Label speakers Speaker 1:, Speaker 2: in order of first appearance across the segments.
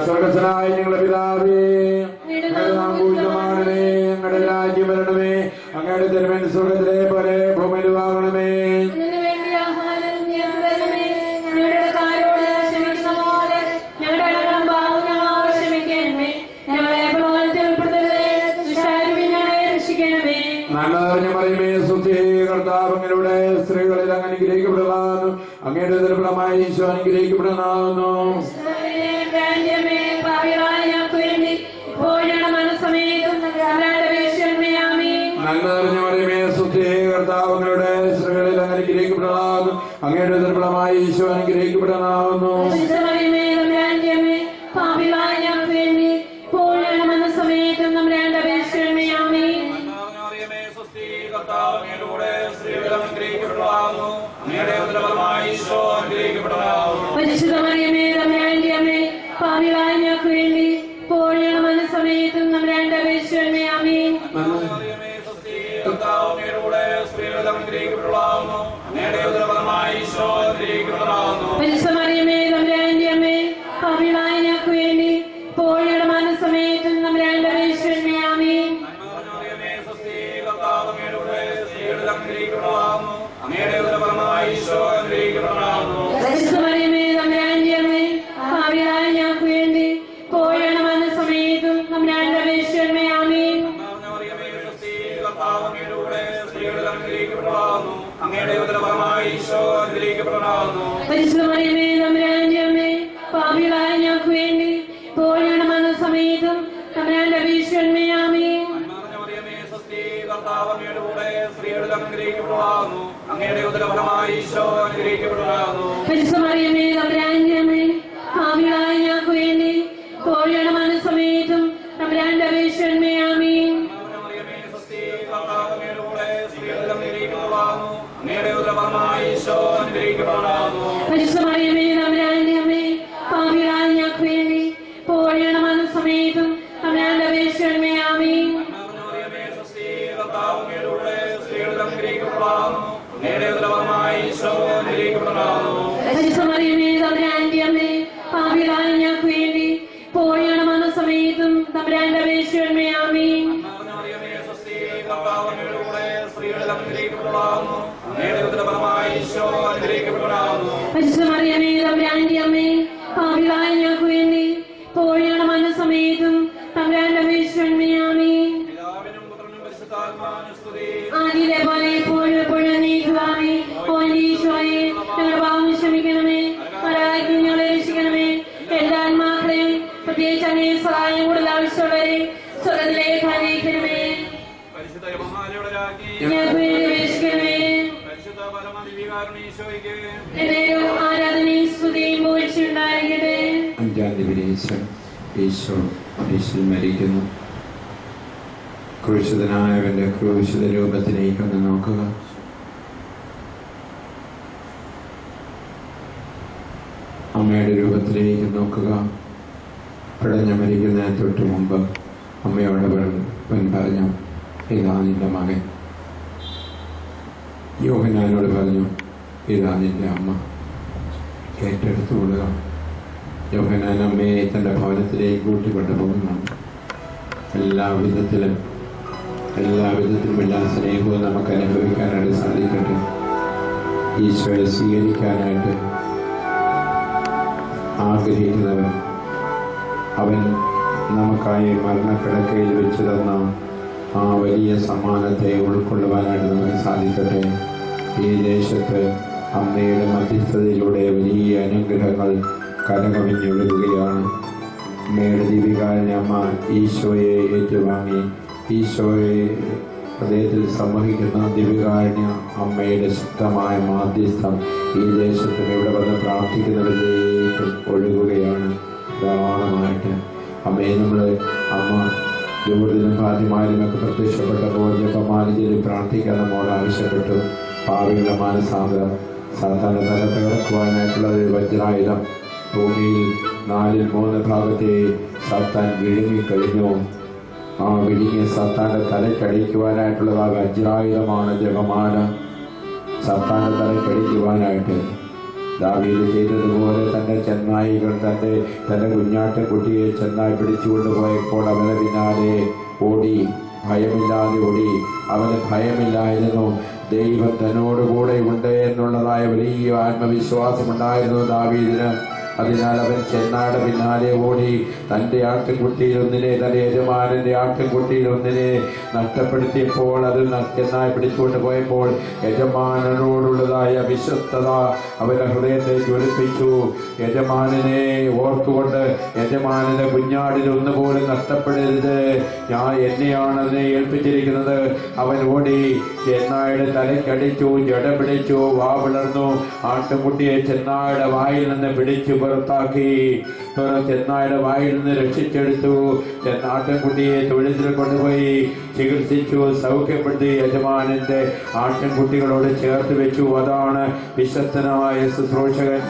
Speaker 1: സ്വർഗസ്വനായ ഞങ്ങളുടെ പിതാവേ, അങ്ങയുടെ നാമം പൂജിതമാകണമേ, അങ്ങയുടെ രാജ്യം വരണമേ, അങ്ങയുടെ തിരുമനസ് സ്വർഗ്ഗത്തിലെ പോലെ ഭൂമിയിലുമാകണമേ. കർത്താവങ്ങളുടെ സ്ത്രീകളിൽ അങ്ങ് അനുഗ്രഹിക്കപ്പെടുന്നു, അങ്ങയുടെ ഫലമായി ഈശോ അനുഗ്രഹിക്കപ്പെടുന്നു. നന്മ നിറഞ്ഞ മറിയമേ സുസ്ഥി, കർത്താവങ്ങളുടെ സ്ത്രീകളിൽ അങ്ങ് അനുഗ്രഹിക്കപ്പെടുന്നു, അങ്ങയുടെ ഫലമായി ഈശോ അനുഗ്രഹിക്കപ്പെടുന്നു. മരിക്കുന്നു. ക്രൂശിതനായവന്റെ ക്രൂശിത രൂപത്തിലേക്ക് ഒന്ന് നോക്കുക. അമ്മയുടെ രൂപത്തിലേക്ക് നോക്കുക. പിടഞ്ഞ മരിക്കുന്നതിന് തൊട്ട് മുമ്പ് അമ്മയോട് പറഞ്ഞു, ഇതാ നിന്റെ മകൻ. യോഹന്നാനോട് പറഞ്ഞു, ഇതാ നിന്റെ അമ്മ. ഏറ്റെടുത്തുകൊള്ളുക. യോഹന്നാൻ അമ്മയെ തൻ്റെ ഭവനത്തിലേക്ക് കൂട്ടിക്കൊണ്ടു പോകുന്നുണ്ട്. എല്ലാവിധത്തിലും എല്ലാ സ്നേഹവും നമുക്ക് അനുഭവിക്കാനായിട്ട് സാധിക്കട്ടെ. ഈശോയെ സ്വീകരിക്കാനായിട്ട് ആഗ്രഹിക്കുന്നവൻ, അവൻ നമുക്കായി മരണക്കിടക്കയിൽ വെച്ച് തന്ന ആ വലിയ സമ്മാനത്തെ ഉൾക്കൊള്ളുവാനായിട്ട് നമുക്ക് സാധിക്കട്ടെ. ഈ ദേശത്ത് അമ്മയുടെ മധ്യസ്ഥതയിലൂടെ വലിയ അനുഗ്രഹങ്ങൾ കരകവിഞ്ഞൊഴുകുകയാണ്. അമ്മയുടെ ദീപികാരനെ അമ്മ ഈശോയെ ഏറ്റുവാങ്ങി, ഈശോയെ ഹൃദയത്തിൽ സംവഹിക്കുന്ന ദീപികാരണ്യ അമ്മയുടെ ശക്തമായ മാധ്യസ്ഥം ഈ ദേശത്തും ഇവിടെ വന്ന് പ്രാർത്ഥിക്കുന്നവരിലേക്കും ഒഴുകുകയാണ് ധാരാളമായിട്ട്. അമ്മയെ അമ്മ യൂർദിലും ഫാത്തിമയിലുമൊക്കെ പ്രത്യക്ഷപ്പെട്ടപ്പോൾ ജപമാലയിൽ പ്രാർത്ഥിക്കാൻ നമ്മോട് ആവശ്യപ്പെട്ടു. പാപികളുടെ മാനസാന്തരം, സാത്താനെ തല തകർക്കുവാനായിട്ടുള്ള ഒരു വജ്രായുധം ഭൂമിയിൽ 3/4 സാത്താൻ വിഴുങ്ങിക്കഴിഞ്ഞു. ആ വിഴുങ്ങിയ സാത്താൻ്റെ തലക്കടിക്കുവാനായിട്ടുള്ളത് ആ വജ്രായുധമാണ് ജപമാല. സാത്താൻ്റെ തലക്കടിക്കുവാനായിട്ട് ദാവീദ് ചെയ്തതുപോലെ തന്റെ ചെന്നായികൾ തന്റെ കുഞ്ഞാട്ടക്കുട്ടിയെ ചെന്നായി പിടിച്ചുകൊണ്ടുപോയപ്പോൾ അവന് പിന്നാലെ ഓടി, ഭയമില്ലാതെ ഓടി. അവന് ഭയമില്ലായിരുന്നു. ദൈവം തന്നോടുകൂടെ ഉണ്ട് എന്നുള്ളതായ വലിയ ആത്മവിശ്വാസമുണ്ടായിരുന്നു ദാവീദിന്. അതിനാൽ അവൻ ചെന്നായുടെ പിന്നാലെ ഓടി. തൻ്റെ ആട്ടിൻകുട്ടിയിലൊന്നിനെ, തൻ്റെ യജമാനന്റെ ആട്ടിൻകുട്ടിയിലൊന്നിനെ നഷ്ടപ്പെടുത്തിയപ്പോൾ, അത് ചെന്നായി പിടിച്ചുകൊണ്ട് പോയപ്പോൾ യജമാനനോടുള്ളതായ വിശ്വസ്തത അവന്റെ ഹൃദയത്തെ ജ്വലിപ്പിച്ചു. യജമാനനെ ഓർത്തുകൊണ്ട്, യജമാനന്റെ കുഞ്ഞാടിൽ ഒന്നുപോലും നഷ്ടപ്പെടരുത്, എന്നെയാണ് അതിനെ ഏൽപ്പിച്ചിരിക്കുന്നത്. അവൻ ഓടി ചെന്നായുടെ തലയ്ക്കടിച്ചു, ജട പിടിച്ചു, വാ പിളർന്നു. ആട്ടിൻകുട്ടിയെ ചെന്നായുടെ വായിൽ നിന്ന് പിടിച്ചു പുറത്താക്കി. ചെന്നായുടെ വായിൽ നിന്ന് രക്ഷിച്ചെടുത്തു. ആട്ടിൻകുട്ടിയെ തൊഴുത്തിൽ കൊണ്ടുപോയി ചികിത്സിച്ചു, സൗഖ്യപ്പെടുത്തി യജമാനന്റെ ആട്ടിൻകുട്ടികളോട് ചേർത്ത് വെച്ചു. അതാണ് വിശ്വസ്തനായ ശുശ്രൂഷകൻ.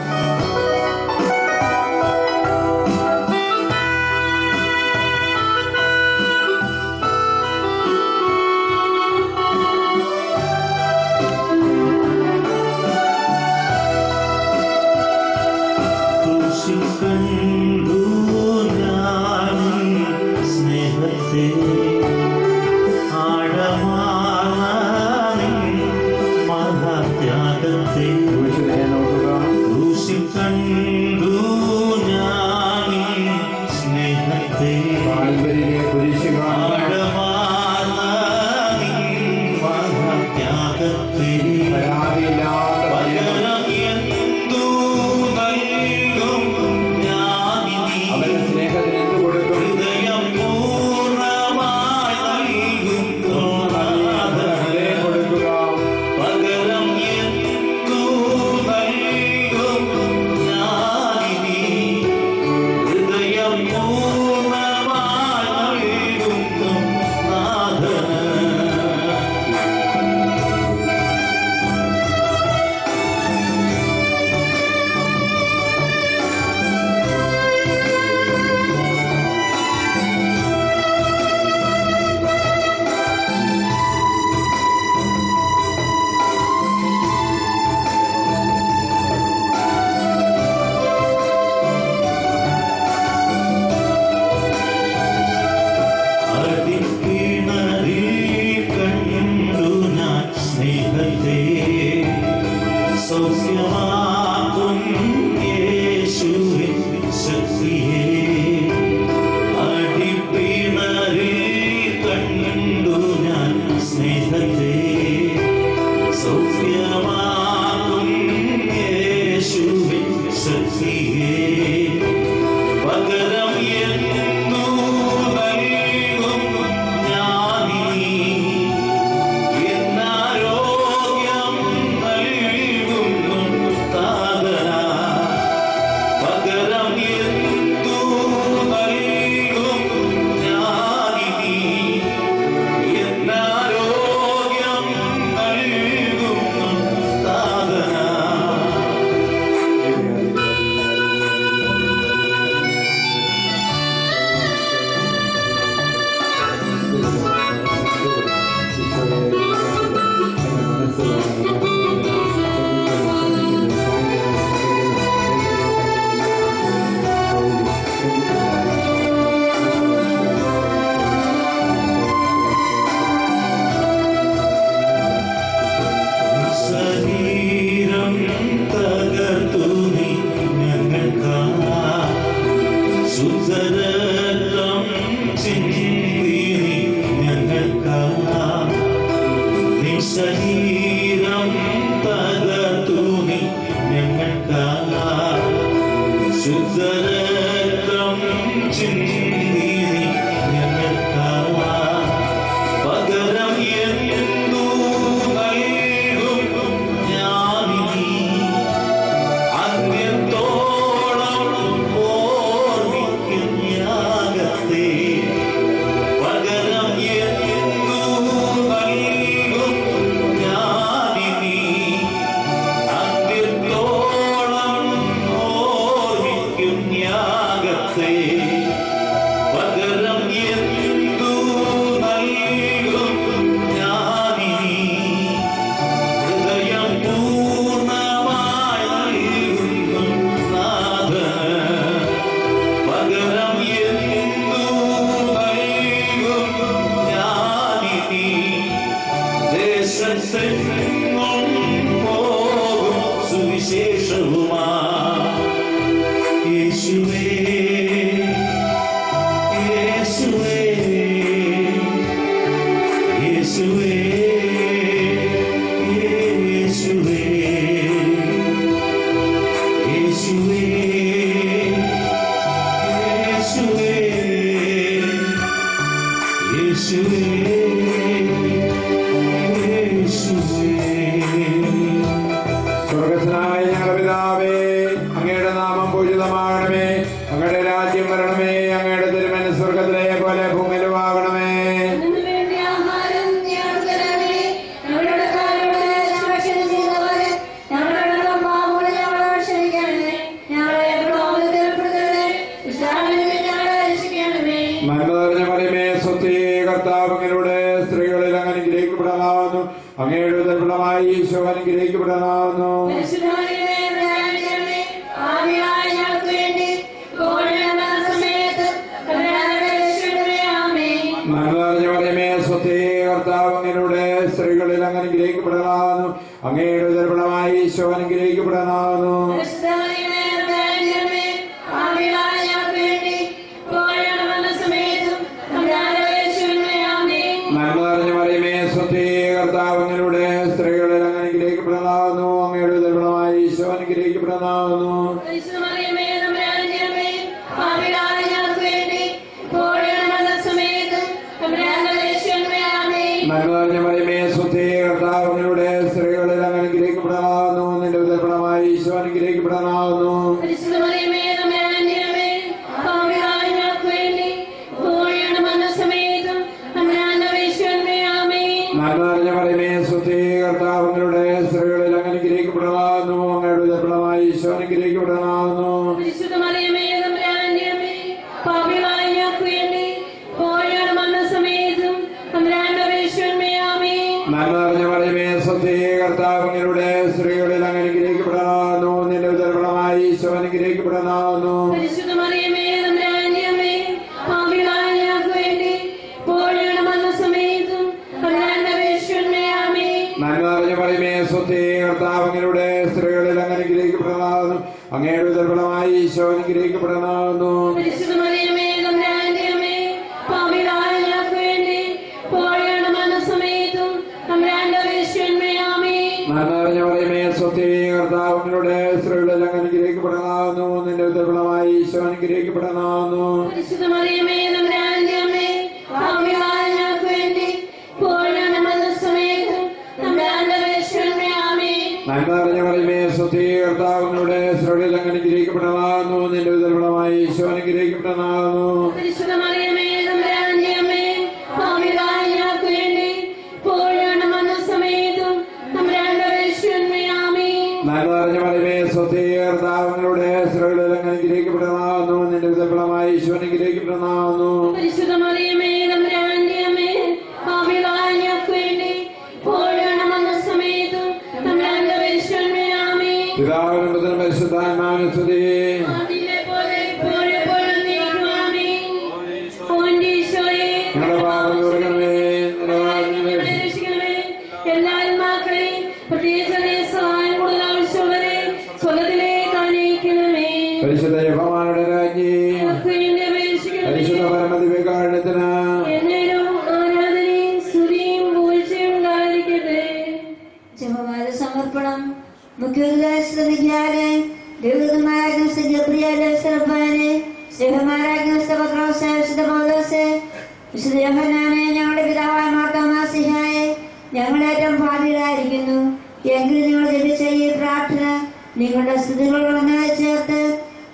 Speaker 1: രാജ്യം വരണമേ. അങ്ങയുടെ തിരുമനസ് സ്വർഗ്ഗത്തിലെ പോലെ ഭൂമിയിലുമാകണമേ. സ്ത്രീകളിൽ അങ്ങനെ അനുഗ്രഹിക്കപ്പെടാനാവുന്നു. അങ്ങയുടെ ഉദരഫലമായി ഈശോ അനുഗ്രഹിക്കപ്പെടാനാവുന്നു. കർത്താവിനോട് സ്ത്രീകളിൽ അങ്ങനെ അനുഗ്രഹിക്കപ്പെടാനാവുന്നു. അങ്ങയുടെ ഉദരഫലമായി ഈശോ അനുഗ്രഹിക്കപ്പെടാനാവുന്നു. കർത്താവിനോട് സ്ത്രീകളിൽ അങ്ങനെ അനുഗ്രഹിക്കപ്പെടാനാവുന്നു. അങ്ങയുടെ ഉദരഫലമായി ഈശോ അനുഗ്രഹിക്കപ്പെടാനാവുന്നു. കർത്താവിനോട് സ്ത്രീകളിൽ അങ്ങനെ അനുഗ്രഹിക്കപ്പെടാനാവുന്നു. നിന്റെ ഉദരഫലമായി ഈശോ അനുഗ്രഹിക്കപ്പെടാനാവുന്നു. കർത്താവിനോട് സ്ത്രീകളിൽ അങ്ങനെ അനുഗ്രഹിക്കപ്പെടാനാവുന്നു. അങ്ങയുടെ ഉദരഫലമായി ഈശോ അനുഗ്രഹിക്കപ്പെടാനാവുന്നു. കർത്താവിനോട് സ്ത്രീകളിൽ അങ്ങനെ അനുഗ്രഹിക്കപ്പെടാനാവുന്നു. നിന്റെ ഉദരഫലമായി ഈശോ അനുഗ്രഹിക്കപ്പെടാനാവുന്നു. കർത്താവിനോട് സ്ത്രീകളിൽ അങ്ങനെ അനുഗ്രഹിക്കപ്പെടാനാവുന്നു. അങ്ങയുടെ ഉദരഫലമായി ഈശോ അനുഗ്രഹിക്കപ്പെടാനാവുന്നു. കർത്താവിനോട് സ്ത്രീകളിൽ അങ്ങനെ അനുഗ്രഹിക്കപ്പെടാനാവുന്നു. നിന്റെ ഉദരഫലമായി ഈശോ അനുഗ്രഹിക്കപ്പെടാനാവുന്നു. കർത്താവിനോട് സ്ത്രീകളിൽ അങ്ങനെ അനുഗ്രഹിക്കപ്പെടാനാവുന്നു. നിന്റെ ഉദരഫലമായി ഈശോ അനുഗ്രഹിക്കപ്പെടാനാവുന്നു. കർത്താവിനോട് സ്ത്രീകളിൽ അങ്ങനെ അനുഗ്രഹിക്കപ്പെടാനാവുന്നു. നിന്റെ ഉദരഫലമായി ഈശോ അനുഗ്രഹിക്കപ്പെടാനാവുന്നു. പിതാവിനും പുത്രനും പരിശുദ്ധാത്മാവിനും സ്തുതി. പരിശുദ്ധ യഹോവയുടെ രാജ്ഞി, പരിശുദ്ധ പരമദിവ്യകാരുണ്യത്തിന്
Speaker 2: സമർപ്പണം. മുഖ്യോദ്ദേശിക്കാരെ ദൈവമാരായ പ്രിയാരെ സ്നേഹമാരായ വിശുദ്ധ പൗലോസേ, വിശുദ്ധ യോഹന്നാനെ, ഞങ്ങളുടെ പിതാവായ മാർത്തോമാസിഹായെ, ഞങ്ങളേറ്റവും ഭാഗ്യരായിരിക്കുന്നു. എങ്കിലും നിങ്ങൾ ജപിച്ച ഈ പ്രാർത്ഥന നിങ്ങളുടെ സ്തുതികളൊന്നായി ചേർത്ത്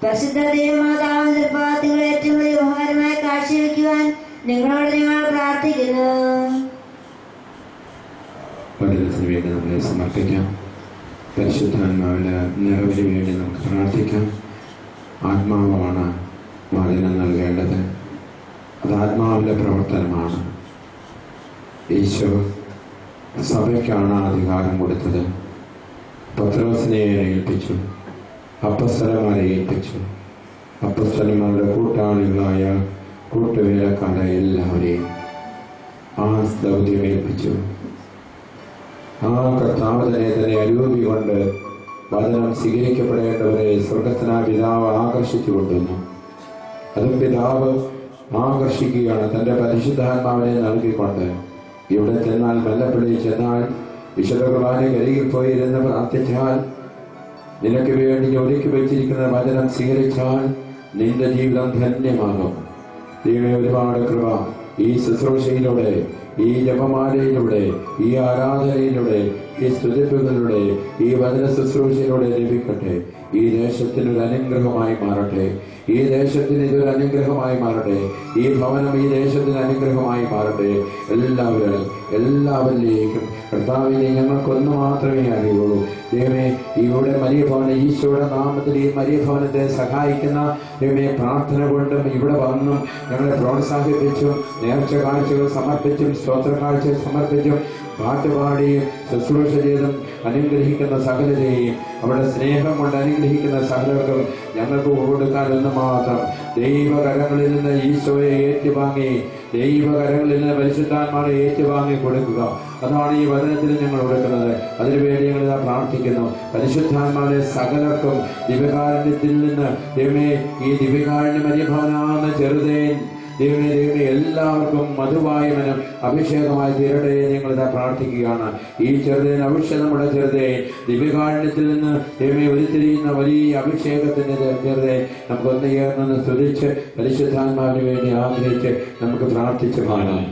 Speaker 2: പരിശുദ്ധ ദൈവമാതാവിന്റെ തൃപ്പാദത്തിൽ ഏറ്റവും വലിയ ഉപകാരമായി കാഴ്ചവെക്കുവാൻ നിങ്ങളോട് ഞങ്ങൾ പ്രാർത്ഥിക്കുന്നു.
Speaker 3: വേണ്ടി നമ്മളെ സമർപ്പിക്കാം. പരിശുദ്ധാത്മാവിന്റെ നിറവിന് വേണ്ടി നമുക്ക് പ്രാർത്ഥിക്കാം. ആത്മാവാണ് വചനം നൽകേണ്ടത്. അത് ആത്മാവിന്റെ പ്രവർത്തനമാണ്. ഈശോ സഭയ്ക്കാണ് അധികാരം കൊടുത്തത്. പത്രോസിനെ ഏൽപ്പിച്ചു, അപ്പസ്തലന്മാരെ ഏൽപ്പിച്ചു. അപ്പസ്തലന്മാരുടെ കൂട്ടാളികളായ കൂട്ടുവേലക്കാരെ എല്ലാവരെയും ആ ദൗത്യം ഏൽപ്പിച്ചു. ആ കർത്താവ് തന്നെ അരൂപി കൊണ്ട് വചനം സ്വീകരിക്കപ്പെടേണ്ടവരെ സ്വർഗത്തിനായ പിതാവ് ആകർഷിച്ചു കൊണ്ടുവന്നു. അതും പിതാവ് ആകർഷിക്കുകയാണ് തന്റെ പരിശുദ്ധാത്മാവിനെ നൽകിക്കൊണ്ട്. ഇവിടെ ചെന്നാൽ മല്ലപ്പള്ളി ചെന്നാൽ വിശുദ്ധ കുർബാനയ്ക്ക് അരികിൽ പോയിരുന്ന് പ്രാർത്ഥിച്ചാൽ, നിനക്ക് വേണ്ടി ഒരുക്കി വെച്ചിരിക്കുന്ന വചനം സ്വീകരിച്ചാൽ നിന്റെ ജീവിതം ധന്യമാകും. ദൈവമേ, ഒരുപാട് കൃപ ഈ ശുശ്രൂഷയിലൂടെ, ഈ ജപമാലയിലൂടെ, ഈ ആരാധനയിലൂടെ, ഈ സ്തുതിപ്പുകളിലൂടെ, ഈ വചന ശുശ്രൂഷയിലൂടെ ലഭിക്കട്ടെ. ഈ ദേശത്തിനൊരു അനുഗ്രഹമായി മാറട്ടെ. ഈ ദേശത്തിന് ഇതൊരു അനുഗ്രഹമായി മാറട്ടെ. ഈ ഭവനം ഈ ദേശത്തിന് അനുഗ്രഹമായി മാറട്ടെ. എല്ലാവരിലേക്കും കർത്താവിനെ ഞങ്ങൾക്കൊന്നു മാത്രമേ അറിയുള്ളൂ. ദൈവമേ, ഇവിടെ മരിയ ഭവനം ഈശോയുടെ നാമത്തിൽ ഈ മരിയ ഭവനത്തെ സഹായിക്കുന്ന ദൈവമേ, പ്രാർത്ഥന കൊണ്ടും ഇവിടെ വന്നും ഞങ്ങളെ പ്രോത്സാഹിപ്പിച്ചും നേർച്ച കാഴ്ചകൾ സമർപ്പിച്ചും സ്തോത്ര കാഴ്ചകൾ സമർപ്പിച്ചും പാട്ടുപാടിയും ശുശ്രൂഷ ചെയ്തും അനുഗ്രഹിക്കുന്ന സകലരെയും അവരുടെ സ്നേഹം കൊണ്ട് അനുഗ്രഹിക്കുന്ന സകലർക്കും ഞങ്ങൾക്ക് കൊടുക്കാനെന്ന് മാത്രം ദൈവകരങ്ങളിൽ നിന്ന് ഈശോയെ ഏറ്റുവാങ്ങി, ദൈവകരങ്ങളിൽ നിന്ന് പരിശുദ്ധാത്മാരെ ഏറ്റുവാങ്ങി കൊടുക്കുക. അതാണ് ഈ വചനത്തിൽ ഞങ്ങൾ കൊടുക്കുന്നത്. അതിനുവേണ്ടി ഞങ്ങളിതാ പ്രാർത്ഥിക്കുന്നു. പരിശുദ്ധാത്മാരെ സകലർക്കും ദിവ്യകാരുണ്യത്തിൽ നിന്ന് ദൈവമേ, ഈ ദിവ്യകാരുണ്യ മരിയഭവനാകുന്ന ചെറുതേൻ ദൈവമേ എല്ലാവർക്കും മധുവായവനും അഭിഷേകമായി തീരട്ടെ ഞങ്ങളിതാ പ്രാർത്ഥിക്കുകയാണ്. ഈ ചെറുതേൻ നമ്മുടെ ചെറുതേൻ ദിവ്യകാരുണ്യത്തിൽ നിന്ന് ദൈവമേ ഉരുത്തിരിയുന്ന വലിയ അഭിഷേകത്തിന്റെ ചെറുതേൻ നമുക്കൊന്ന് ചേർന്ന് സ്തുതിച്ച് പരിശുദ്ധാത്മാവിന് വേണ്ടി ആഗ്രഹിച്ച് നമുക്ക് പ്രാർത്ഥിച്ച് കാണാം.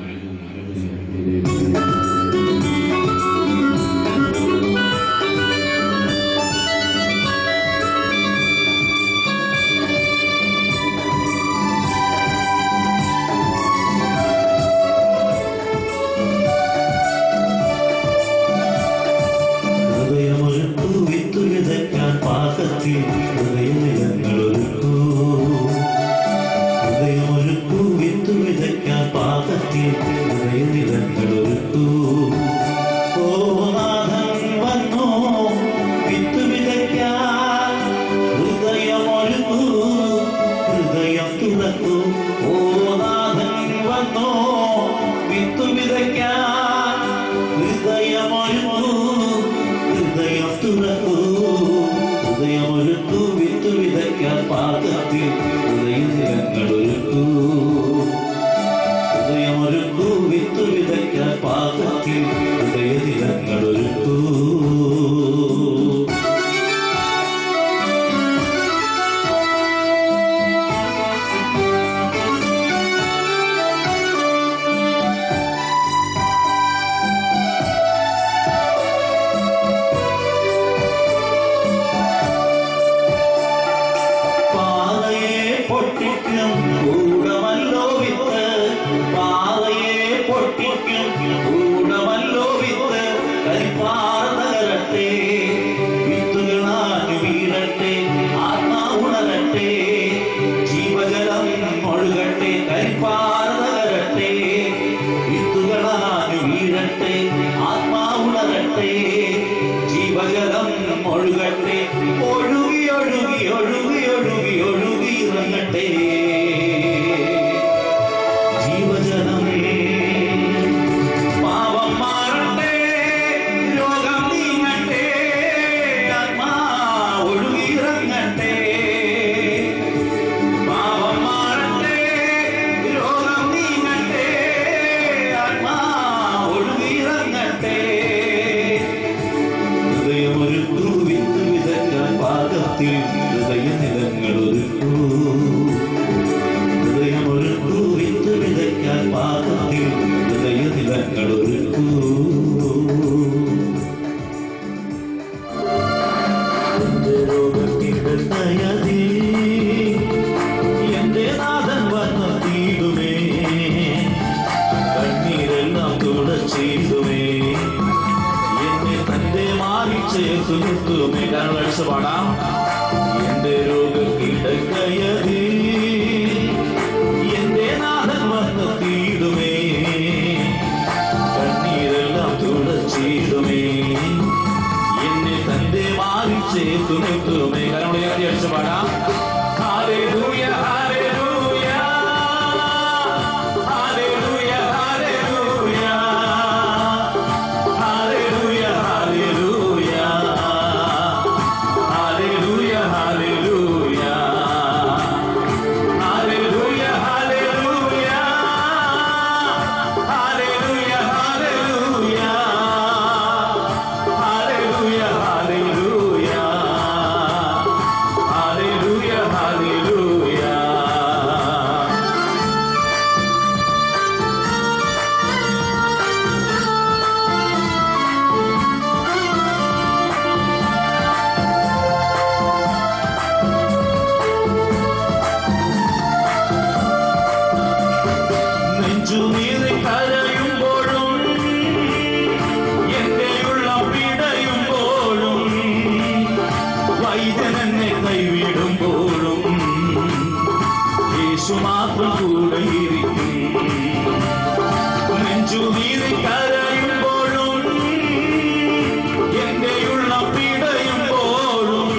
Speaker 4: Hallelujah. മാത്രം കൂടെയിരിക്കും. നെഞ്ചുനീറി കരയുമ്പോഴും എന്റെ ഉള്ളം പിടയുമ്പോഴും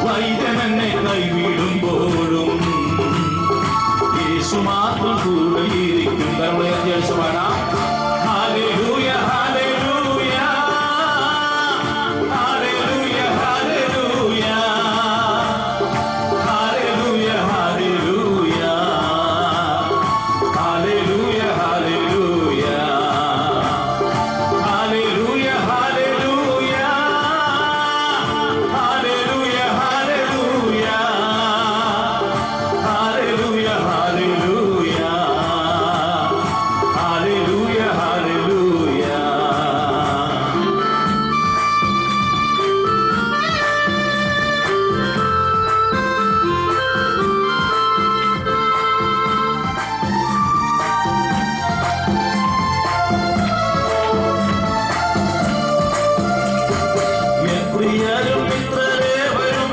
Speaker 4: വൈദ്യൻ എന്നെ കൈവിടുമ്പോഴും യേശു മാത്രം കൂടെയിരിക്കും. നമ്മുടെ യേശുവാണ്. ഹല്ലേലൂയ ഹല്ലേലൂയ ഹല്ലേലൂയ ഹല്ലേലൂയ ഹല്ലേലൂയ ഹല്ലേലൂയ ഹല്ലേലൂയ ഹല്ലേലൂയ ഹല്ലേലൂയ ഹല്ലേലൂയ ഹല്ലേലൂയ ഹല്ലേലൂയ ഹല്ലേലൂയ ഹല്ലേലൂയ ഹല്ലേലൂയ ഹല്ലേലൂയ. എൻ പ്രിയരും മിത്രരേവരും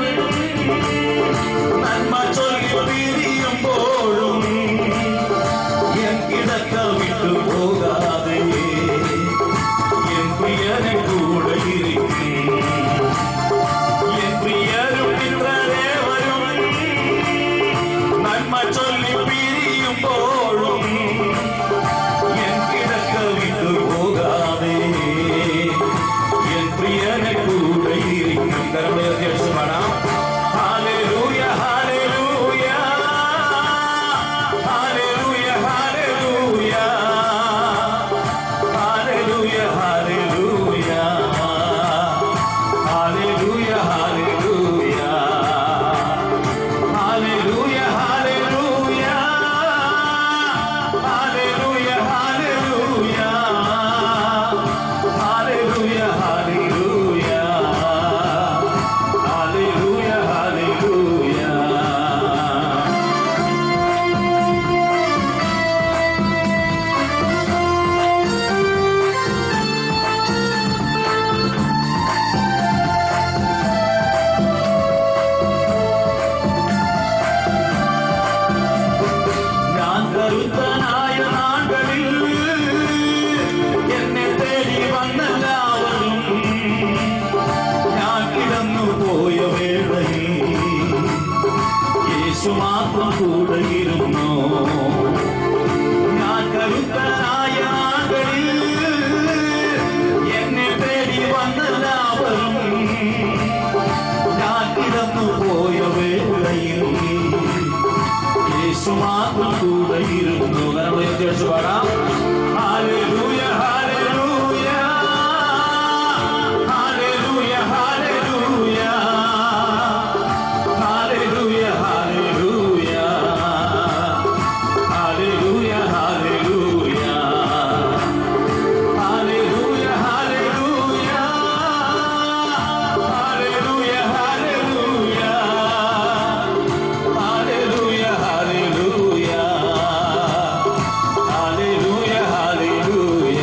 Speaker 4: നന്മ ചൊല്ലി പിരിയുമ്പോഴും എൻ കിടക്ക വിട്ടു പോകാതെ എൻ പ്രിയനെ കൂടെ ഇരിക്കും. എൻ പ്രിയരും മിത്രരേവരും നന്മ ചൊല്ലി പിരിയുമ്പോഴും എൻ കിടക്ക വിട്ടു പോകാതെ എൻ പ്രിയനെ കൂടെ ഇരിക്കും. കരമേ അധ്യക്ഷമാണ്. ഹല്ലേലൂയ ഹല്ലേലൂയ ഹല്ലേലൂയ ഹല്ലേലൂയ ഹല്ലേലൂയ ഹല്ലേലൂയ ഹല്ലേലൂയ ഹല്ലേലൂയ ഹല്ലേലൂയ ഹല്ലേലൂയ ഹല്ലേലൂയ ഹല്ലേലൂയ ഹല്ലേലൂയ ഹല്ലേലൂയ ഹല്ലേലൂയ. ഞാൻ കരുത്തനായ നാളുകളിൽ എന്നെ തേടി വന്നെല്ലാവരും ഞാൻ കിടന്നു പോയ വേളയിൽ യേശു മാത്രം കൂടെയിരുന്നു. ഞാൻ കരുത്തനായ നാളുകളിൽ എന്നെ തേടി വന്നെല്ലാവരും ഞാൻ കിടന്നു പോയ വേളയിൽ യേശു മാത്രം കൂടെയിരുന്നു. നമ്മുടെ യേശു പാടാം. ഹല്ലേലൂയ ഹല്ലേലൂയ ഹല്ലേലൂയ ഹല്ലേലൂയ ഹല്ലേലൂയ ഹല്ലേലൂയ ഹല്ലേലൂയ ഹല്ലേലൂയ ഹല്ലേലൂയ ഹല്ലേലൂയ ഹല്ലേലൂയ ഹല്ലേലൂയ ഹല്ലേലൂയ ഹല്ലേലൂയ ഹല്ലേലൂയ.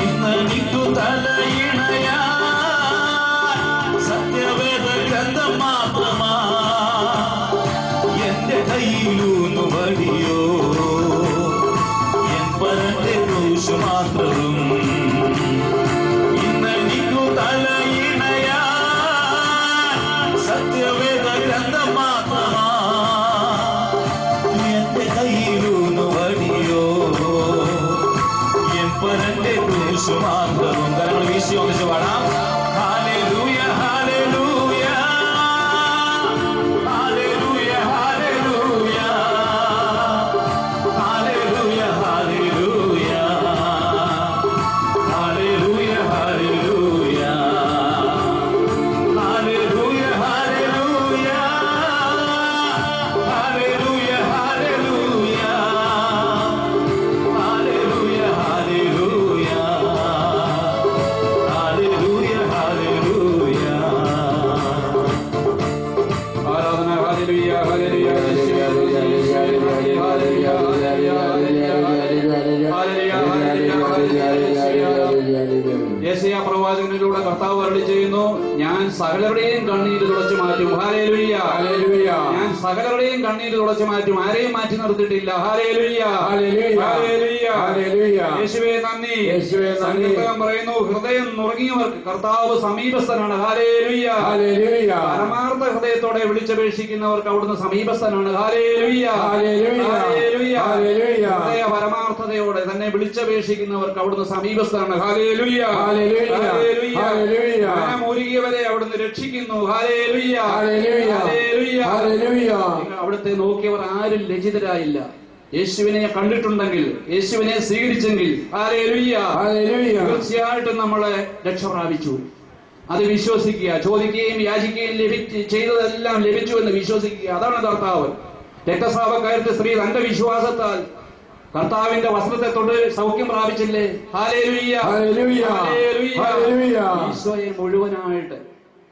Speaker 4: ഇന്നെനിക്കു തലയിണയാ സത്യവേദ ഗ്രന്ഥം മാത്രമാ എന്റെ കയ്യിലൂന്നു വടിയോ എൻ പരന്റെ ക്രൂശ് മാത്രവും. ഇന്നെനിക്കു തലയിണയാ സത്യവേദ ഗ്രന്ഥം മാത്രമാ എന്റെ കയ്യിലൂന്നു വടിയോ എൻ പരന്റെ ക്രൂശ് മാത്രവും. കരങ്ങൾ വീശി ഒന്നിച്ച് പാടാം. ഹല്ലേലൂയ ഹല്ലേലൂയ ഹല്ലേലൂയ ഹല്ലേലൂയ ഹല്ലേലൂയ ഹല്ലേലൂയ ഹല്ലേലൂയ ഹല്ലേലൂയ ഹല്ലേലൂയ ഹല്ലേലൂയ ഹല്ലേലൂയ ഹല്ലേലൂയ ഹല്ലേലൂയ ഹല്ലേലൂയ
Speaker 5: യെശയ്യാ പ്രവാചകനിലൂടെ കർത്താവ് അരുളി ചെയ്യുന്നു, ഞാൻ സകലരുടെയും കണ്ണീര് തുടച്ചു മാറ്റും. ഹല്ലേലൂയ, ഹല്ലേലൂയ. ഞാൻ സകലരുടെയും കണ്ണീര് തുടച്ചു മാറ്റും, ആരെയും മാറ്റി നിർത്തിയിട്ടില്ല. ഹല്ലേലൂയ, ഹല്ലേലൂയ, ഹല്ലേലൂയ. യേശുവേ നന്ദി. സങ്കീർത്തകൻ പറയുന്നു, ഹൃദയം നുറുങ്ങിയവർക്ക് കർത്താവ് സമീപസ്ഥനാണ്. ഹല്ലേലൂയ, ഹല്ലേലൂയ. പരമാർത്ഥ ഹൃദയത്തോടെ വിളിച്ചപേക്ഷിക്കുന്നവർക്ക് അവിടുന്ന് സമീപസ്ഥനാണ്. ഹല്ലേലൂയ, ഹല്ലേലൂയ, ഹല്ലേലൂയ. ഹൃദയ പരമാർത്ഥതയോടെ തന്നെ വിളിച്ചപേക്ഷിക്കുന്നവർക്ക് അവിടുന്ന് സമീപസ്ഥനാണ്. ഹല്ലേലൂയ, ഹല്ലേലൂയ, ഹല്ലേലൂയ. മനമൊരുകിയവരെ അവിടുന്ന് രക്ഷിക്കുന്നു. ഹല്ലേലൂയ, ഹല്ലേലൂയ, ഹല്ലേലൂയ. അവിടുത്തെ നോക്കിയവർ ആരും ലജ്ജിതരായില്ല. യേശുവിനെ കണ്ടിട്ടുണ്ടെങ്കിൽ, യേശുവിനെ സ്വീകരിച്ചെങ്കിൽ ഹല്ലേലൂയ, ഹല്ലേലൂയ, തീർച്ചയായിട്ടും നമ്മളെ രക്ഷ പ്രാപിച്ചു. അത് വിശ്വസിക്കുക. ചോദിക്കുകയും യാചിക്കുകയും ചെയ്തതെല്ലാം ലഭിച്ചു എന്ന് വിശ്വസിക്കുക. അതാണ് കർത്താവ്. രക്തസ്രാവക്കാരത്തെ സ്ത്രീ തന്റെ വിശ്വാസത്താൽ കർത്താവിന്റെ വസ്ത്രത്തെ തൊട്ട് സൗഖ്യം പ്രാപിച്ചില്ലേ? ഹല്ലേലൂയ, ഹല്ലേലൂയ, ഹല്ലേലൂയ. ഈശോയെ മുഴുവനായിട്ട്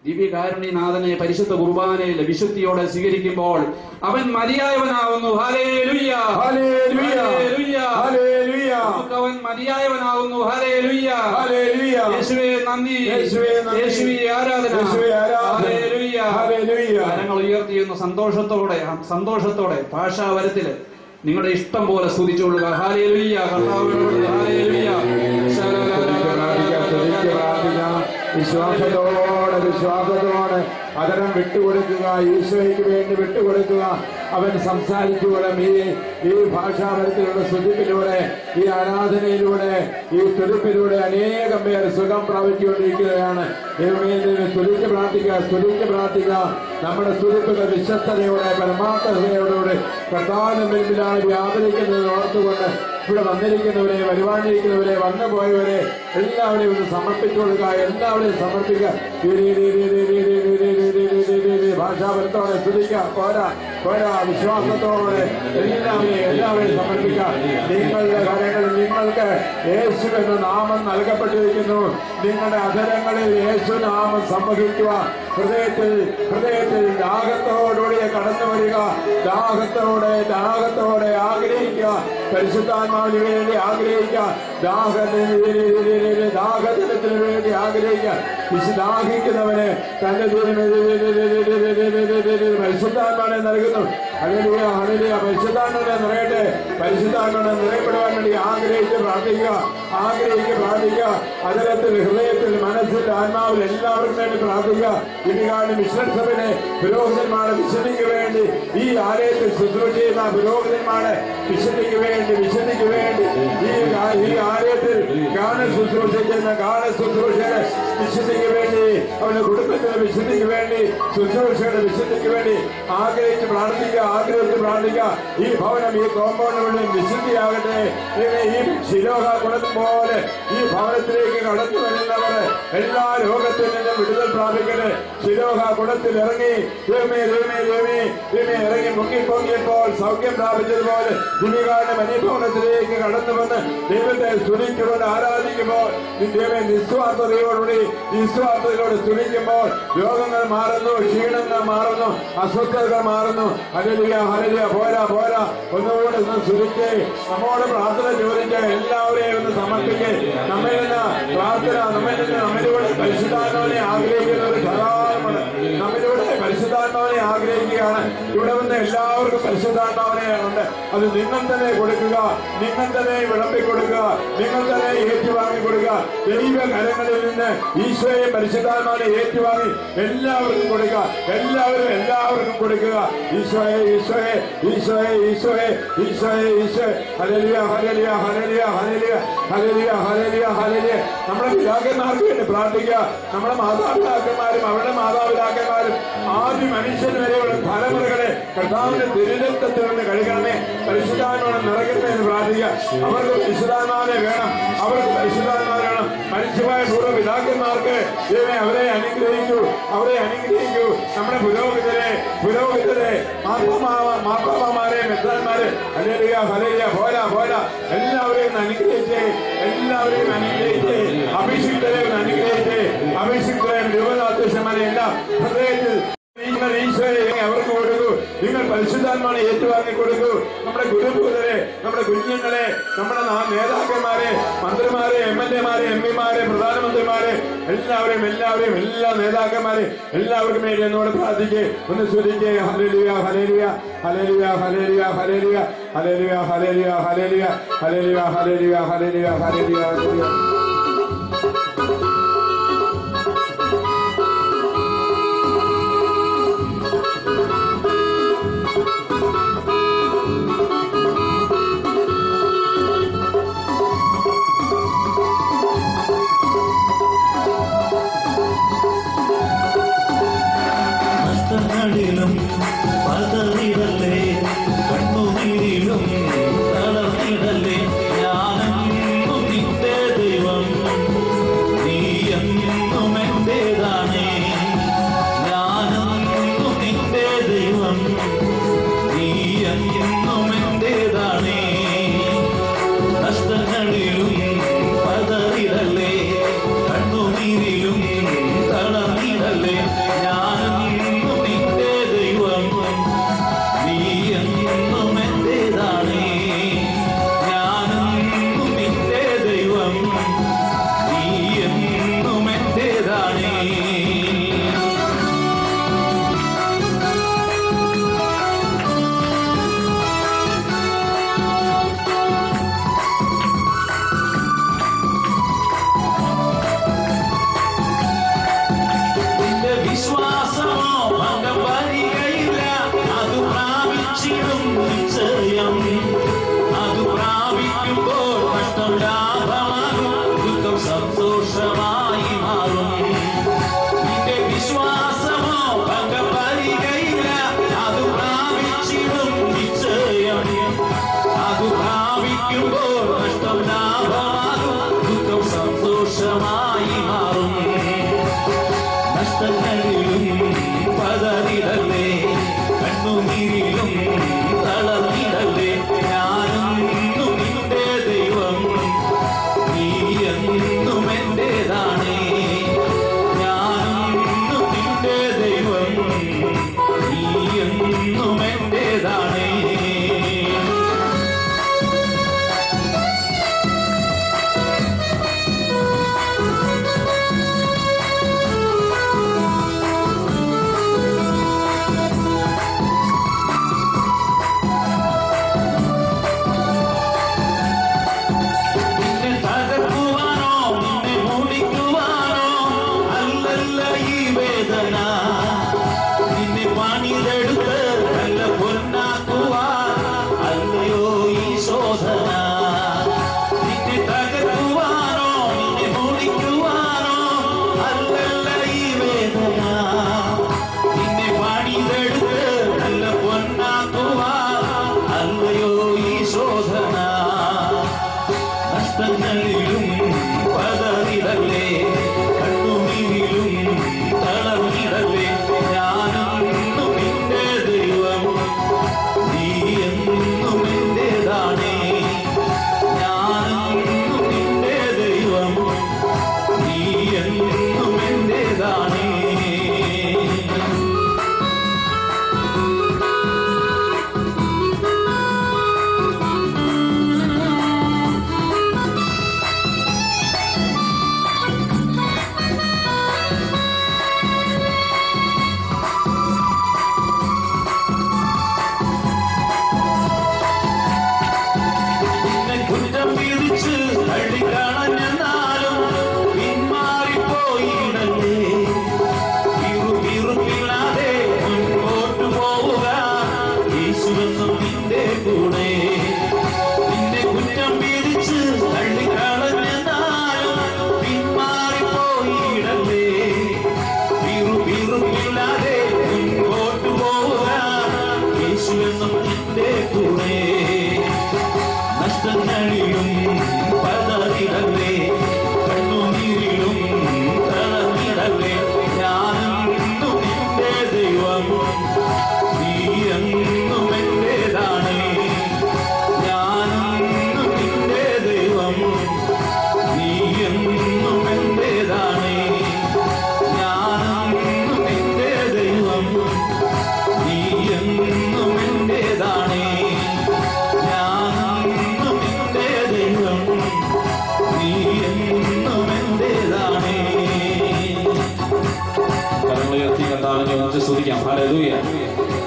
Speaker 5: ദിവ്യകാരുണ്യനാഥനെ പരിശുദ്ധ കുർബാനയിൽ വിശുദ്ധിയോടെ സ്വീകരിക്കുമ്പോൾ അവൻ മതിയായവനാകുന്നു. ഹല്ലേലൂയ, ഹല്ലേലൂയ, ഹല്ലേലൂയ. അവൻ മതിയായവനാകുന്നു. Hallelujah, hallelujah. യേശുവേ നന്ദി, യേശുവേ ആരാധന, ഹല്ലേലൂയ, ഹല്ലേലൂയ. കരങ്ങൾ ഉയർത്തിയെന്ന് സന്തോഷത്തോടെ ഭാഷാവരത്തില് നിങ്ങളുടെ ഇഷ്ടം പോലെ സ്തുതിച്ചുകൊള്ളുക. ഹല്ലേലൂയ, കർത്താവിനോട് ഹല്ലേലൂയ.
Speaker 1: വിശ്വാസത്തോടെ അതരം വിട്ടുകൊടുക്കുക. ഈശോയ്ക്ക് വേണ്ടി വിട്ടുകൊടുക്കുക. അവൻ സംസാരിച്ചുകൊള്ളും. ഈ ഭാഷാപരത്തിലുള്ള സ്തുതിപ്പിലൂടെ, ഈ ആരാധനയിലൂടെ, ഈ സ്തുതിപ്പിലൂടെ അനേകം പേർ സുഖം പ്രാപിച്ചുകൊണ്ടിരിക്കുകയാണ്. സ്തുതിച്ച് പ്രാർത്ഥിക്കുക. നമ്മുടെ സ്തുതിപ്പുകൾ വിശ്വസ്തതയോടെ, പരമാർത്ഥതയോടെ കർത്താവിന്റെ മുൻപിലാണ് വ്യാപരിക്കുന്നത് ഓർത്തുകൊണ്ട് ഇവിടെ വന്നിരിക്കുന്നവരെ, വരുവാനിരിക്കുന്നവരെ, വന്നുപോയവരെ എല്ലാവരെയും ഒന്ന് സമർപ്പിച്ചു കൊടുക്കുക. എല്ലാവരെയും സമർപ്പിക്കുക. ഭാഷാപരത്തോടെ സ്തുതിക്കുക. പോരാ വിശ്വാസത്തോടെ എല്ലാവരെയും സമർപ്പിക്കുക. നിങ്ങളുടെ കരങ്ങളിൽ നിങ്ങൾക്ക് യേശു എന്ന നാമം നൽകപ്പെട്ടിരിക്കുന്നു. നിങ്ങളുടെ അധരങ്ങളിൽ യേശു നാമം സംവദിക്കുക. ഹൃദയത്തിൽ ദാഹത്തോടുകൂടി കടന്നു വരിക. ദാഹത്തോടെ ആഗ്രഹിക്കുക. പരിശുദ്ധാത്മാവിന് വേണ്ടി ആഗ്രഹിക്കുക. ദാഹജലത്തിന് വേണ്ടി ആഗ്രഹിക്കുക. ദാഹിക്കുന്നവന് തന്റെ പരിശുദ്ധാത്മാവിനെ നൽകുന്നു. Hallelujah, hallelujah. പരിശുദ്ധാത്മാവിനെ നിറയട്ടെ. പരിശുദ്ധാത്മാവിനെ നിറയപ്പെടുവാൻ വേണ്ടി ആഗ്രഹിച്ച് പ്രാർത്ഥിക്കുക. അതരത്തിൽ, ഹൃദയത്തിൽ, മനസ്സിൽ, ആത്മാവിൽ എല്ലാവർക്കും വേണ്ടി പ്രാർത്ഥിക്കുക. ഇനികാണ് മിഷൻ സഭയിലെ പുരോഹിതന്മാരുടെ വിശുദ്ധിക്ക് വേണ്ടി, ഈ ആലയത്തിൽ ശുശ്രൂഷ ചെയ്യുന്ന പുരോഹിതന്മാരുടെ വിശുദ്ധിക്ക് വേണ്ടി ഈ ആലയത്തിൽ ഗാന ശുശ്രൂഷ ചെയ്യുന്ന ശുശ്രൂഷയുടെ വിശുദ്ധിക്ക് വേണ്ടി, അവന്റെ കുടുംബത്തിന്റെ വിശുദ്ധിക്ക് വേണ്ടി, ശുശ്രൂഷയുടെ വിശുദ്ധിക്ക് വേണ്ടി ആഗ്രഹിച്ച് പ്രാർത്ഥിക്കുക. ഈ ഭവനം, ഈ കോമ്പൗണ്ട് വിശുദ്ധിയാകട്ടെ. ഈ ശിലോഹ കുടം പോലെ ഈ ഭവനത്തിലേക്ക് കടന്നു വരുന്നവർ എല്ലാ രോഗത്തിൽ നിന്നും വിടുതൽ പ്രാപിക്കട്ടെ. ശിലോഹ കുടത്തിൽ ഇറങ്ങി ഇറങ്ങി പൊങ്ങിയപ്പോൾ സൗഖ്യം പ്രാപിച്ചതുപോലെ ദിവികാരുടെ മനുഭവനത്തിലേക്ക് കടന്നു വന്ന് ദൈവത്തെ സ്തുതിച്ചുകൊണ്ട് ആരാധിക്കുമ്പോൾ, നിസ്വാർത്ഥതയോടെ സ്തുതിക്കുമ്പോൾ രോഗങ്ങൾ മാറുന്നു, ക്ഷീണങ്ങൾ മാറുന്നു, അസ്വസ്ഥതകൾ മാറുന്നു. Hallelujah, hallelujah. പോരാ ഒന്നുകൂടെ ഒന്ന് സ്തുതിക്ക്. നമ്മോട് പ്രാർത്ഥന ചോദിക്കുക. എല്ലാവരെയും ഒന്ന് സമർപ്പിക്ക്. നമ്മിലൂടെ പരിശുദ്ധാത്മാവിനെ ആഗ്രഹിക്കുന്ന ഒരു ധാരാളമാണ്. നമ്മിലൂടെ പരിശുദ്ധാത്മാവിനെ ആഗ്രഹിക്കുകയാണ്. ഇവിടെ വന്ന് എല്ലാവർക്കും പരിശുദ്ധാത്മാവിനെ ഉണ്ട്. അത് നിങ്ങൾ തന്നെ കൊടുക്കുക. നിങ്ങൾ തന്നെ വിളമ്പിക്കൊടുക്കുക. നിങ്ങൾ തന്നെ ഏറ്റുവാങ്ങി കൊടുക്കുക. ദൈവ കരങ്ങളിൽ നിന്ന് ഈശോയെ പരിശുദ്ധാത്മാവിനെ ഏറ്റുവാങ്ങി എല്ലാവർക്കും കൊടുക്കുക. എല്ലാവർക്കും കൊടുക്കുക. ഈശോയെ ഹല്ലേലൂയ, ഹല്ലേലൂയ, ഹല്ലേലൂയ, ഹല്ലേലൂയ, ഹല്ലേലൂയ, ഹല്ലേലൂയ, ഹല്ലേലൂയ. നമ്മുടെ പിതാക്കന്മാർക്ക് വേണ്ടി പ്രാർത്ഥിക്കുക. നമ്മുടെ മാതാപിതാക്കന്മാരും അവരുടെ മാതാപിതാക്കന്മാരും ആദ്യ മനുഷ്യന് വരെയുള്ള തലമുറകളെ കർത്താവിന്റെ തിരുരക്തത്തിൽ നിന്ന് കഴുകണമേ, പരിശുദ്ധാത്മാവിനെ നിറയ്ക്കണമേ എന്ന് പ്രാർത്ഥിക്കുക. അവർക്ക് പരിശുദ്ധാത്മാവിനെ വേണം. മനുഷ്യമായ പൂർവ്വ പിതാക്കന്മാർക്ക് അവരെ അനുഗ്രഹിക്കൂ. നമ്മുടെ പുരോഹിതരെ മാർപ്പാപ്പമാരെ, മെത്രാന്മാരെ, ഹല്ലേലൂയ, ഹല്ലേലൂയ. പോരാ എല്ലാവരെയും അനുഗ്രഹിച്ചേ. അഭിഷിക്തരെയും രൂപതാധ്യക്ഷന്മാരെ എല്ലാം ഹൃദയത്തിൽ ഈശോയെ അവർക്ക് കൊടുക്കൂ. നിങ്ങൾ പരിശുദ്ധാത്മാവിനെ ഏറ്റുവാങ്ങി കൊടുക്കൂ. നമ്മുടെ ഗുരുഭൂതരെ, നമ്മുടെ കുഞ്ഞുങ്ങളെ, നമ്മുടെ നേതാക്കന്മാരെ, മന്ത്രിമാരെ, MLA-മാരെ, MP-മാരെ, പ്രധാനമന്ത്രിമാരെ, എല്ലാവരെയും എല്ലാ നേതാക്കന്മാരെ എല്ലാവർക്കും വേണ്ടി എന്നോട് പ്രാർത്ഥിക്കേ. ഒന്ന് സ്തുതിക്കേ. ഹല്ലേലൂയ ഹല്ലേലൂയ ഹല്ലേലൂയ ഹല്ലേലൂയ ഹല്ലേലൂയ ഹല്ലേലൂയ ഹല്ലേലൂയ ഹല്ലേലൂയ ഹല്ലേലൂയ ഹല്ലേലൂയ ഹല്ലേലൂയ ഹല്ലേലൂയ ഹല്ലേലൂയ.
Speaker 4: കഷ്ടങ്ങളിലും പതറിടല്ലേ, കണ്ണുനീരിലും തളർന്നിടല്ലേ. ഞാനെന്നും നിന്റെ ദൈവം, നീ എന്നും എന്റേതാണേ. ഞാനെന്നും നിന്റെ ദൈവം, നീ എന്നും എന്റേതാണേ. കഷ്ടങ്ങളിലും പതറിടല്ലേ, കണ്ണുനീരിലും തളർന്നിടല്ലേ. ഞാനെന്നും നിന്റെ ദൈവം, നീ എന്നും എന്റേതാണേ. ഞാനെന്നും നിന്റെ ദൈവം, നീ എന്നും എന്റേതാണേ. നിന്റെ വിശ്വാസമോ ഭംഗം വരികയില്ല, അത് പ്രാപിച്ചിടും നിശ്ചയം. അത് പ്രാപിക്കുമ്പോൾ നഷ്ടം ലാഭമാകും, ദുഃഖം സന്തോഷമായി മാറും. നിന്റെ വിശ്വാസമോ ഭംഗം വരികയില്ല, അത് പ്രാപിച്ചിടും നിശ്ചയം. അത് പ്രാപിക്കുമ്പോൾ നഷ്ടം ലാഭമാകും, ദുഃഖം സന്തോഷമായി മാറും. കഷ്ടങ്ങളിലും പതറിടല്ലേ, കണ്ണുനീരിലും തളർന്നിടല്ലേ.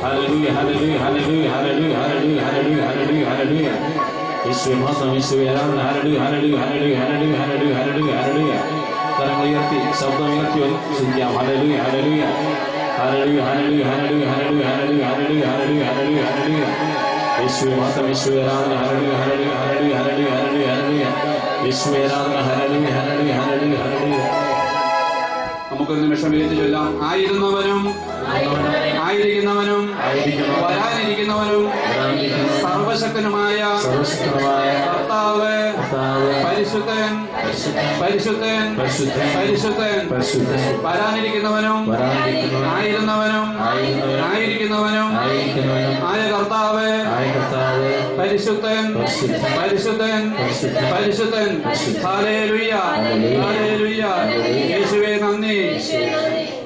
Speaker 4: Hallelujah, hallelujah, hallelujah, hallelujah, hallelujah, hallelujah, hallelujah, hallelujah. യേശുവേ മാത്രം, യേശുവേ ആരാധന. ഹല്ലേലൂയ, ഹല്ലേലൂയ, ഹല്ലേലൂയ, ഹല്ലേലൂയ, ഹല്ലേലൂയ, ഹല്ലേലൂയ, ഹല്ലേലൂയ. കരങ്ങൾ ഉയർത്തി ശബ്ദം ഉയർത്തി ചിന്തിക്കാം. ഹല്ലേലൂയ, ഹല്ലേലൂയ, ഹല്ലേലൂയ, ഹല്ലേലൂയ, ഹല്ലേലൂയ, ഹല്ലേലൂയ, ഹല്ലേലൂയ, ഹല്ലേലൂയ, ഹല്ലേലൂയ, ഹല്ലേലൂയ, ഹല്ലേലൂയ. യേശുവേ മാത്രം, യേശുവേ ആരാധന. ഹല്ലേലൂയ, ഹല്ലേലൂയ, ഹല്ലേലൂയ, ഹല്ലേലൂയ, ഹല്ലേലൂയ, ഹല്ലേലൂയ. യേശുവേ ആരാധന. ഹല്ലേലൂയ, ഹല്ലേലൂയ, ഹല്ലേലൂയ, ഹല്ലേലൂയ.
Speaker 5: നമുക്കൊരു നിമിഷം എഴുതി ചൊല്ലാം. ആയിരുന്നവനും ആയിരിക്കുന്നവനും വരാനിരിക്കുന്നവനും സർവശക്തനുമായ കർത്താവ് പരിശുദ്ധൻ പരിശുദ്ധൻ പരിശുദ്ധൻ. വരാനിരിക്കുന്നവനും ആയിരുന്നവനും ആയിരിക്കുന്നവനും ആയ കർത്താവ് പരിശുദ്ധൻ പരിശുദ്ധൻ പരിശുദ്ധൻ. Hallelujah, hallelujah. യേശുവേ നന്ദി.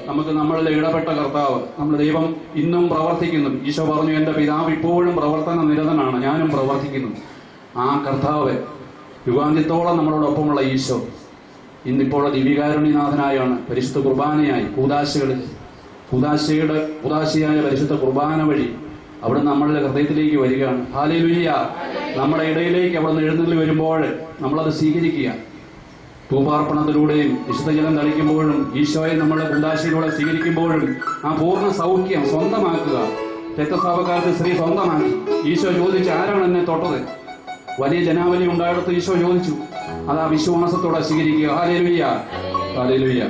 Speaker 5: നമുക്ക് നമ്മളിൽ ഇടപെട്ട കർത്താവ്, നമ്മുടെ ദൈവം ഇന്നും പ്രവർത്തിക്കുന്നു. ഈശോ പറഞ്ഞു, എന്റെ പിതാവ് ഇപ്പോഴും പ്രവർത്തന നിരതനാണ്, ഞാനും പ്രവർത്തിക്കുന്നു. ആ കർത്താവ് യുഗാന്ത്യത്തോളം നമ്മളോടൊപ്പമുള്ള ഈശോ ഇന്നിപ്പോൾ ദിവ്യകാരുണ്യനാഥനായാണ് പരിശുദ്ധ കുർബാനയായി കൂദാശയായ പരിശുദ്ധ കുർബാന വഴി അവിടെ നമ്മളുടെ ഹൃദയത്തിലേക്ക് വരികയാണ്. ഹല്ലേലൂയ. നമ്മുടെ ഇടയിലേക്ക് അവിടെ നിന്ന് എഴുന്നള്ളി വരുമ്പോൾ നമ്മളത് സ്വീകരിക്കുക. ധൂപാർപ്പണത്തിലൂടെയും വിശുദ്ധജലം തളിക്കുമ്പോഴും ഈശോയെ നമ്മുടെ കൂദാശയിലൂടെ സ്വീകരിക്കുമ്പോഴും ആ പൂർണ്ണ സൗഖ്യം സ്വന്തമാക്കുക. രക്തസ്രാവക്കാർക്ക് സ്ത്രീ സ്വന്തമാക്കി. ഈശോ ചോദിച്ചു, ആരാണ് എന്നെ തൊട്ടത്? വലിയ ജനാവലി ഉണ്ടായിടത്ത് ഈശോ ചോദിച്ചു. അത് ആ വിശ്വാസത്തോടെ സ്വീകരിക്കുക. Hallelujah, hallelujah.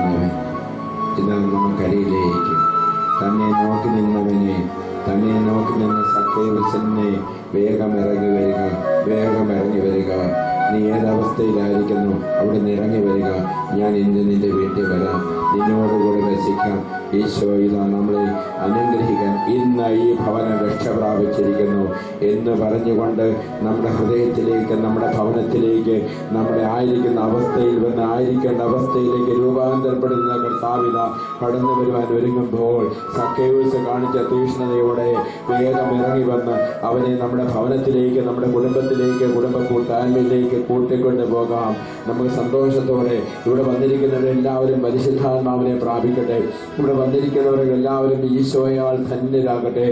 Speaker 3: നിൽക്കുന്നവൻ ഇന്ന് നമുക്കരിയിലേക്ക് തന്നെ നോക്കി നിന്നവനെ, തന്നെ നോക്കി നിന്ന സക്കേവസനെ വേഗം ഇറങ്ങി വരിക, വേഗം ഇറങ്ങി വരിക. നീ ഏതവസ്ഥയിലായിരിക്കുന്നു അവിടെ നിന്ന് ഇറങ്ങി വരിക. ഞാൻ ഇന്ന് നിന്റെ വീട്ടിൽ വരാം, നിന്നോടുകൂടെ വസിക്കാം. ഈശോ ഇതാ നമ്മളെ അനുഗ്രഹിക്കാൻ ഇന്ന് ഈ ഭവനം രക്ഷ പ്രാപിച്ചിരിക്കുന്നു എന്ന് പറഞ്ഞുകൊണ്ട് നമ്മുടെ ഹൃദയത്തിലേക്ക്, നമ്മുടെ ഭവനത്തിലേക്ക്, നമ്മുടെ ആയിരിക്കുന്ന അവസ്ഥയിൽ വന്ന് ആയിരിക്കേണ്ട അവസ്ഥയിലേക്ക് രൂപാന്തരപ്പെടുന്ന കർത്താവിത കടന്നു വരുവാൻ ഒരുങ്ങുമ്പോൾ സക്കേവൂസ് കാണിച്ച തീക്ഷ്ണതയോടെ വേഗം ഇറങ്ങി വന്ന് അവനെ നമ്മുടെ ഭവനത്തിലേക്ക്, നമ്മുടെ കുടുംബത്തിലേക്ക്, കുടുംബ കൂട്ടായ്മയിലേക്ക് കൂട്ടിക്കൊണ്ട് പോകാം. നമുക്ക് സന്തോഷത്തോടെ ഇവിടെ വന്നിരിക്കുന്നവരെല്ലാവരും പരിശുദ്ധാത്മാവിനെ പ്രാപിക്കട്ടെ. ഇവിടെ വന്നിരിക്കുന്നവരെല്ലാവരും ഈശോയാൽ ധന്യരാകട്ടെ.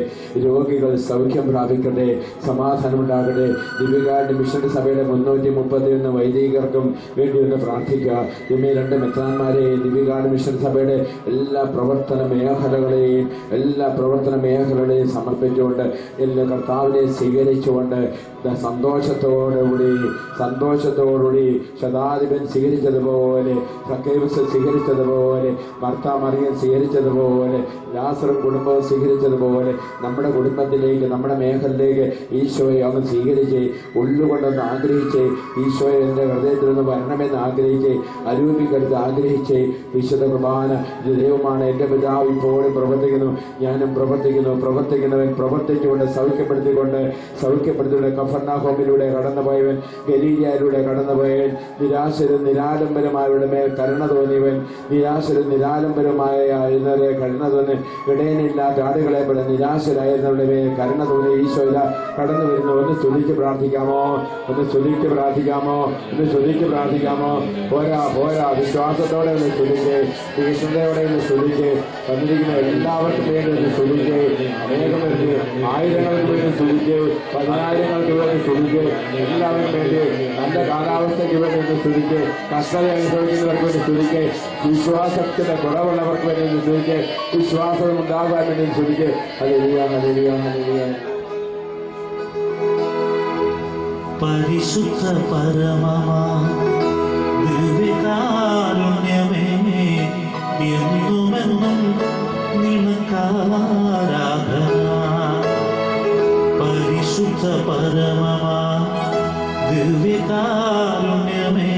Speaker 3: രോഗികൾ സൗഖ്യം പ്രാപിക്കട്ടെ, സമാധാനമുണ്ടാകട്ടെ. ദിവ്യകാരുണ്യ മിഷണറി സഭയുടെ 331 വൈദികർക്കും വേണ്ടി ഒന്ന് പ്രാർത്ഥിക്കുക. ഇമ്മേ 2 മെത്രാന്മാരെ ദിവ്യകാരുണ്യ മിഷണറി സഭയുടെ എല്ലാ പ്രവർത്തന മേഖലകളെയും സമർപ്പിച്ചുകൊണ്ട് എല്ലാ കർത്താവിനെ സ്വീകരിച്ചുകൊണ്ട് സന്തോഷത്തോടുകൂടി ശതാധിപൻ സ്വീകരിച്ചതുപോലെ, സക്കേവൂസ് സ്വീകരിച്ചതുപോലെ, മർത്താമറിയം സ്വീകരിച്ചതുപോലെ, ലാസർ കുടുംബവും സ്വീകരിച്ചതുപോലെ നമ്മുടെ കുടുംബത്തിലേക്ക്, നമ്മുടെ മേഖലയിലേക്ക് ഈശോയെ അങ്ങ് സ്വീകരിച്ച് ഉള്ളുകൊണ്ടൊന്ന് ആഗ്രഹിച്ച്, ഈശോയെ എൻ്റെ ഹൃദയത്തിൽ നിന്ന് വരണമെന്ന് ആഗ്രഹിച്ച്, അരൂപിക്കടുത്ത് ആഗ്രഹിച്ച്, വിശുദ്ധ കുർബാന ദൈവമാണ്, എൻ്റെ പിതാവ് ഇപ്പോഴും പ്രവർത്തിക്കുന്നു, ഞാനും പ്രവർത്തിക്കുന്നവൻ പ്രവർത്തിച്ചുകൊണ്ട് സൗഖ്യപ്പെടുത്തിക്കൊണ്ട് കഫർനാഹോമിലൂടെ കടന്നുപോയവൻ, ഗലീലയിലൂടെ കടന്നുപോയവൻ, നിരാശരും നിരാലംബരമായവരുടെ മേൽ കരുണ തോന്നിയവൻ, നിരാശരും നിരാലംബരമായ കരുണ തോന്നി, ഇടയനില്ലാത്ത ആടുകളെ പോലെ നിരാശരായിരുന്നവരുടെ മേൽ കരുണ തോന്നി ഈശോ കടന്നു വരുന്നു. ഒന്ന് സ്തുതിച്ച് പ്രാർത്ഥിക്കാമോ? പോരാ വിശ്വാസത്തോടെ ഒന്ന് സ്തുതിച്ച്, തീക്ഷ്ണതയോടെ ഒന്ന് സ്തുതിച്ച്, വന്നിരിക്കുന്ന എല്ലാവർക്കും വേണ്ടി ഒന്ന് സ്തുതിച്ച്, അനേകം പേർക്ക്, ആയിരങ്ങൾക്ക് വേണ്ടി സ്തുതിച്ച്, 10,000ങ്ങൾക്ക് വേണ്ടി സ്തുതിച്ച്, എല്ലാവരും വേണ്ടി, നല്ല കാലാവസ്ഥയ്ക്ക് വേണ്ടി ഒന്ന് സ്തുതിച്ച്, കഷ്ടത അനുഭവിക്കുന്നവർക്ക് വേണ്ടി സ്തുതിച്ച്, വിശ്വാസത്തിന്റെ കുറവുള്ളവർക്ക് വേണ്ടി ഒന്ന് സ്തുതിച്ച്, വിശ്വാസം ഉണ്ടാകാൻ വേണ്ടി സ്തുതിച്ച്. ഹല്ലേലൂയ.
Speaker 6: പരിശുദ്ധ പരമമാ ദിവ്യകാരുണ്യമേ, എന്നുമെന്നും നിനക്കാരാധന. പരിശുദ്ധ പരമമാ ദിവ്യകാരുണ്യമേ,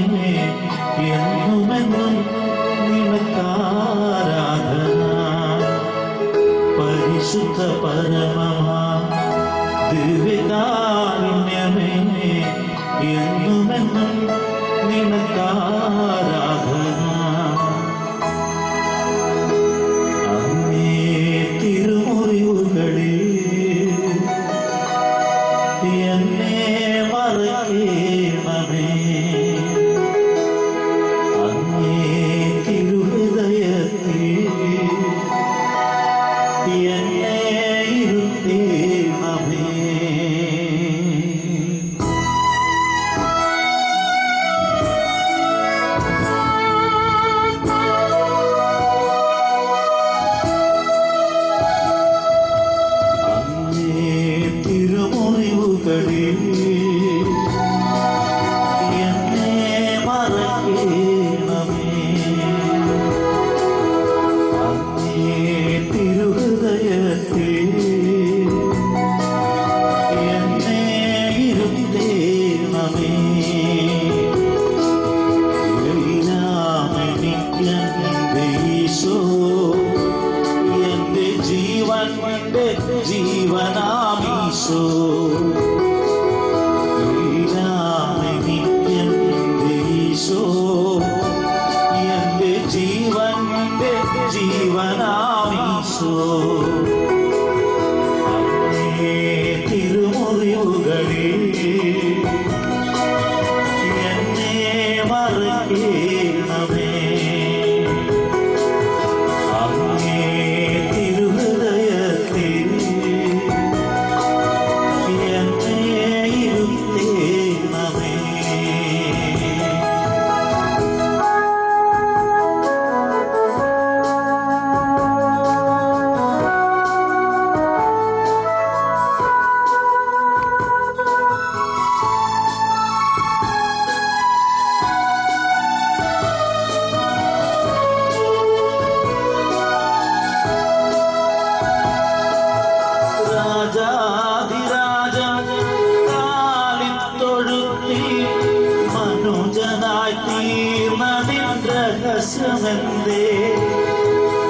Speaker 6: എന്നുമെന്നും നിനക്കാരാധന. പരിശുദ്ധ പരമമാ ദിവ്യകാരുണ്യമേ, എന്നുമെന്നും നിനക്കാരാധന. അങ്ങേ തിരുമുറിവുകളിൽ എന്നെ മറക്കേണമേ, അങ്ങേ തിരുഹൃദയത്തിൽ എന്നെ ഇരുത്തേണമേ. ജീവനാമീശോ നിത്യം ഈശോ എന്റെ ജീവനാമീശോ. അങ്ങേ തിരുമുറിവുകളിൽ എന്നെ മറക്കേണമേ, രഹസ്യമെന്തേ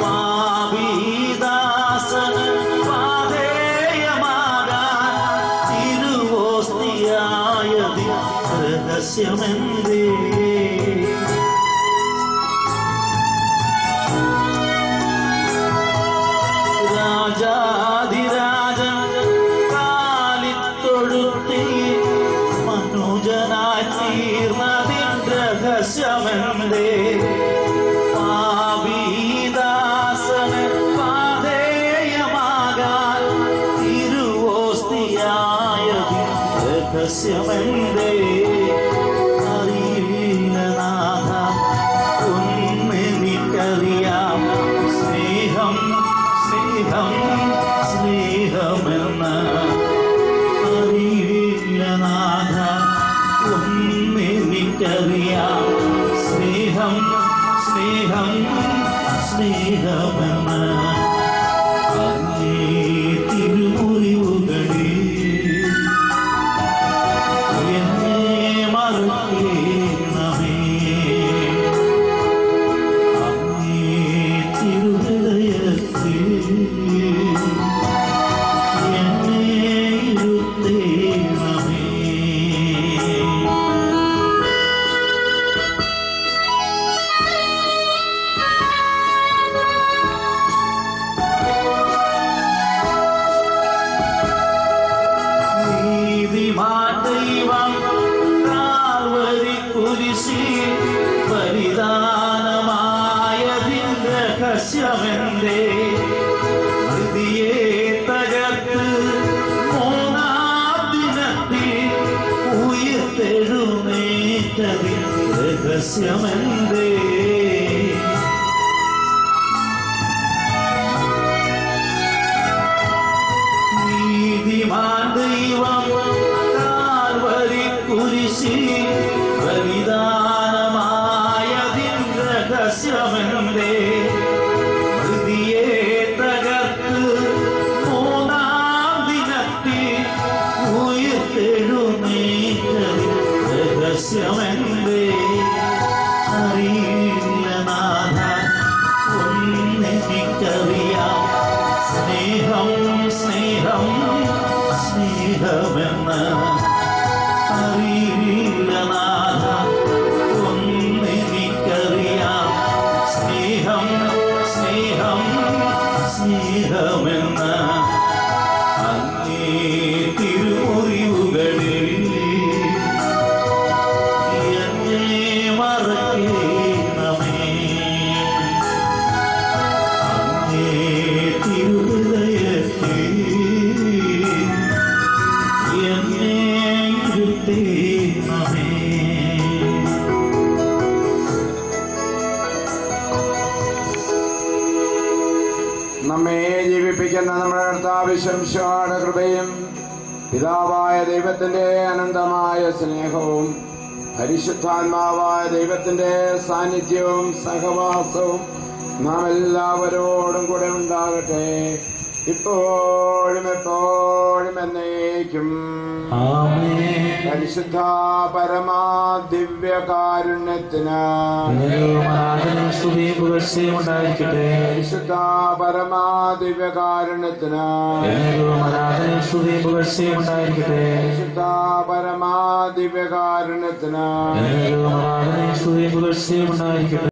Speaker 6: പാപിദാസന് പാഥേയമാകാൻ തിരുവോസ്തിയായതി രഹസ്യമെന്തേ രാജാധിരാജൻ കാലിത്തൊഴുത്തി മനുജനായി തീർന്നതിൻ രഹസ്യമെന്തേ പാപിദാസന് പാഥേയമാകാൻ തിരുവോസ്തിയായതി രഹസ്യമെന്തേ അറിയില്ല നാഥ ഒന്നെനിക്കറിയാം സ്നേഹം സ്നേഹം സ്നേഹമെന്ന് അറിയില്ല നാഥ ഒന്നെനിക്കറിയാം സ്നേഹം സ്നേഹം സ്നേഹമെന്ന് അങ്ങേ തിരുമുറിവുകളിൽ എന്നെ മറക്കേണമേ അങ്ങേ തിരുഹൃദയത്തിൽ എന്നെ ഇരുത്തേണമേ നീതിമാൻ ദൈവം കാൽവരി കുരിശിൽ ബലിദാനമായതിൻ രഹസ്യമെന്തേ ഹൃദയെ തകർത്ത് മൂന്നാം ദിനത്തിൽ ഉയർത്തെഴുന്നേറ്റതിൻ രഹസ്യമെന്തേ നീതിമാൻ ദൈവം കാൽവരി കുരിശിൽ ബലിദാനമായതിൻ രഹസ്യമെന്തേ ഹൃദയെ തകർത്ത് മൂന്നാം ദിനത്തിൽ ഉയർത്തെഴുന്നേറ്റതിൻ രഹസ്യമെന്തേ അറിയില്ല നാഥ ഒന്നെനിക്കറിയാം സ്നേഹം സ്നേഹം സ്നേഹമെന്ന് അറിയില്ല നാഥ ഒന്നെനിക്കറിയാം സ്നേഹം സ്നേഹം സ്നേഹമെന്ന് അങ്ങേ തിരുമുറിവുകളിൽ എന്നെ മറക്കേണമേ അങ്ങേ തിരുഹൃദയത്തിൽ എന്നെ ഇരുത്തേണമേ
Speaker 3: നമ്മെ ജീവിപ്പിക്കുന്ന നമ്മുടെ കർത്താവ് ശംശാടെ കൃപയും പിതാവായ ദൈവത്തിന്റെ അനന്തമായ സ്നേഹവും പരിശുദ്ധാത്മാവായ ദൈവത്തിന്റെ സാന്നിധ്യവും സഹവാസവും നാം എല്ലാവരോടും കൂടെ ഉണ്ടാകട്ടെ ഇപ്പോഴും എപ്പോഴും എന്നേക്കും. പരിശുദ്ധ പരമാ ദിവ്യകാരുണ്യത്തിന്
Speaker 4: ഉണ്ടായിരിക്കട്ടെ.
Speaker 3: പരിശുദ്ധ പരമാ ദിവ്യകാരുണ്യത്തിന്
Speaker 4: ഉണ്ടായിരിക്കട്ടെ.
Speaker 3: പരിശുദ്ധ പരമാ ദിവ്യകാരുണ്യത്തിന്
Speaker 4: ഉണ്ടായിരിക്കട്ടെ.